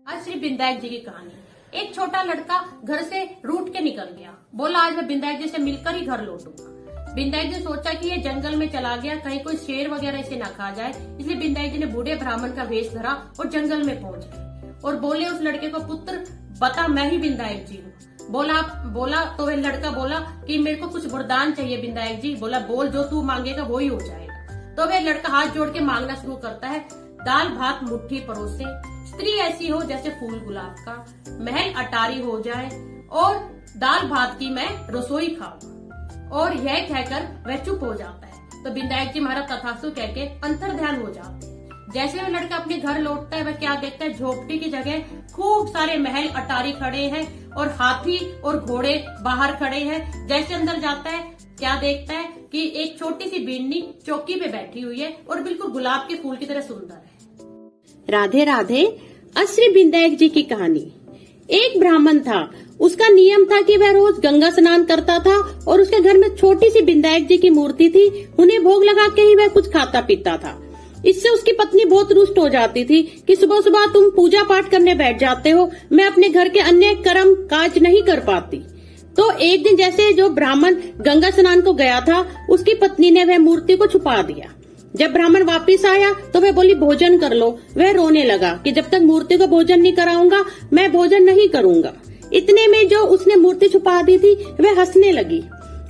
आज श्री विनायक जी की कहानी। एक छोटा लड़का घर से रूठ के निकल गया। बोला आज मैं विनायक जी से मिलकर ही घर लौटूंगा। विनायक जी सोचा कि ये जंगल में चला गया, कहीं कोई शेर वगैरह इसे ना खा जाए, इसलिए विनायक जी ने बूढ़े ब्राह्मण का वेश धरा और जंगल में पहुंच गए और बोले उस लड़के को, पुत्र बता मैं ही विनायक जी हूँ। बोला तो वह लड़का बोला कि मेरे को कुछ वरदान चाहिए विनायक जी। बोला बोल, जो तू मांगेगा वो ही हो जाएगा। तो वह लड़का हाथ जोड़ के मांगना शुरू करता है, दाल भात मुट्ठी परोसे, स्त्री ऐसी हो जैसे फूल गुलाब का, महल अटारी हो जाए और दाल भात की मैं रसोई खाऊं। और यह कहकर वह चुप हो जाता है। तो विनायक जी महाराज तथास्तु कह के अंतर ध्यान हो जाते हैं। जैसे वह लड़का अपने घर लौटता है, वह क्या देखता है, झोपड़ी की जगह खूब सारे महल अटारी खड़े हैं और हाथी और घोड़े बाहर खड़े हैं। जैसे अंदर जाता है, क्या देखता है कि एक छोटी सी बींडनी चौकी पे बैठी हुई है और बिल्कुल गुलाब के फूल की तरह सुंदर है। राधे राधे। श्री विनायक जी की कहानी। एक ब्राह्मण था, उसका नियम था कि वह रोज गंगा स्नान करता था और उसके घर में छोटी सी विनायक जी की मूर्ति थी। उन्हें भोग लगा के ही वह कुछ खाता पीता था। इससे उसकी पत्नी बहुत रुष्ट हो जाती थी कि सुबह सुबह तुम पूजा पाठ करने बैठ जाते हो, मैं अपने घर के अन्य कर्म काज नहीं कर पाती। तो एक दिन जैसे जो ब्राह्मण गंगा स्नान को गया था, उसकी पत्नी ने वह मूर्ति को छुपा दिया। जब ब्राह्मण वापस आया तो वह बोली भोजन कर लो। वह रोने लगा कि जब तक मूर्ति को भोजन नहीं कराऊंगा मैं भोजन नहीं करूंगा। इतने में जो उसने मूर्ति छुपा दी थी वह हंसने लगी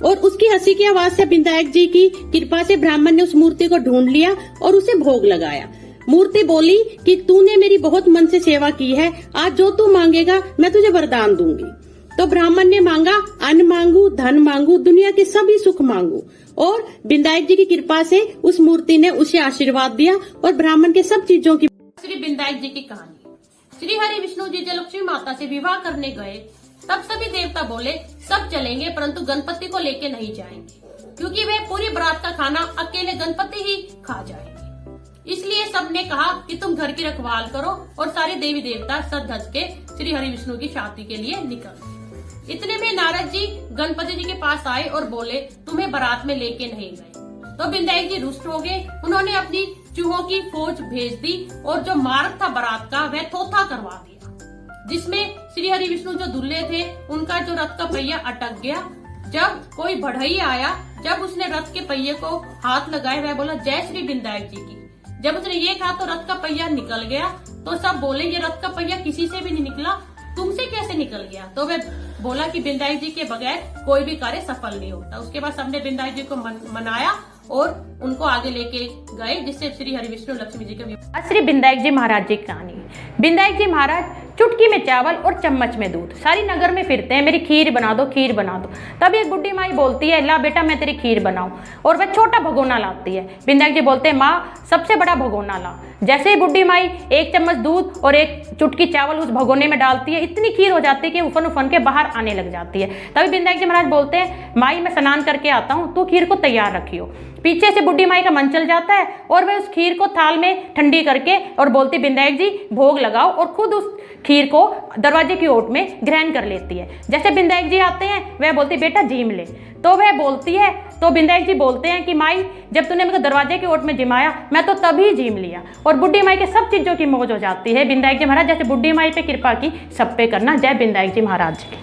और उसकी हंसी की आवाज से विनायक जी की कृपा से ब्राह्मण ने उस मूर्ति को ढूंढ लिया और उसे भोग लगाया। मूर्ति बोली कि तूने मेरी बहुत मन से सेवा की है, आज जो तू मांगेगा मैं तुझे वरदान दूंगी। तो ब्राह्मण ने मांगा, अन्न मांगू, धन मांगू, दुनिया के सभी सुख मांगू। और विनायक जी की कृपा से उस मूर्ति ने उसे आशीर्वाद दिया और ब्राह्मण के सब चीजों की। श्री विनायक जी की कहानी। श्री हरि विष्णु जी जब लक्ष्मी माता से विवाह करने गए, तब सभी देवता बोले सब चलेंगे परंतु गणपति को लेके नहीं जाएंगे, क्योंकि वे पूरी बारात का खाना अकेले गणपति ही खा जाएंगे। इसलिए सबने कहा कि तुम घर की रखवाल करो और सारे देवी देवता सज धज के श्री हरि विष्णु की शादी के लिए निकल। इतने में नारद जी गणपति जी के पास आए और बोले तुम्हें बारात में लेके नहीं गए। तो विनायक जी रुष्ट हो गए। उन्होंने अपनी चूहों की फौज भेज दी और जो मार्ग था बारात का वह थोथा करवा दिया, जिसमें श्री हरि विष्णु जो दूल्हे थे उनका जो रथ का पहिया अटक गया। जब कोई बढ़ई आया, जब उसने रथ के पहिए को हाथ लगाए, वह बोला जय श्री विनायक जी की। जब उसने ये कहा तो रथ का पहिया निकल गया। तो सब बोले ये रथ का पहिया किसी से भी नहीं निकला, तुमसे कैसे निकल गया? तो वह बोला कि विनायक जी के बगैर कोई भी कार्य सफल नहीं होता। उसके बाद सबने विनायक जी को मनाया और उनको आगे लेके गए, जिससे श्री हरि विष्णु लक्ष्मी जी के। श्री विनायक जी महाराज जी की कहानी। विनायक जी महाराज चुटकी में चावल और चम्मच में दूध सारी नगर में फिरते हैं, मेरी खीर बना दो, खीर बना दो। तब एक बुढ़ी माई बोलती है ला बेटा मैं तेरी खीर बनाऊं, और वह छोटा भगोना लाती है। विनायक जी बोलते हैं माँ सबसे बड़ा भगोना ला। जैसे ही बुढ़ी माई एक चम्मच दूध और एक चुटकी चावल उस भगोने में डालती है, इतनी खीर हो जाती है कि उफन उफन के बाहर आने लग जाती है। तभी विनायक जी महाराज बोलते हैं माई मैं स्नान करके आता हूँ, तू खीर को तैयार रखियो। पीछे से बुढ़ी माई का मन चल जाता है और वह उस खीर को थाल में ठंडी करके और बोलती विनायक जी भोग लगाओ, और खुद उस खीर को दरवाजे की ओट में ग्रहण कर लेती है। जैसे विनायक जी आते हैं वह बोलती बेटा जीम ले। तो वह बोलती है, तो विनायक जी बोलते हैं कि माई जब तूने मेरे को दरवाजे की ओट में जिमाया मैं तो तभी जीम लिया। और बुढ़ी माई के सब चीजों की मौज हो जाती है। विनायक जी महाराज जैसे बुढ़ी माई पे कृपा की सब पे करना। जय विनायक जी महाराज की।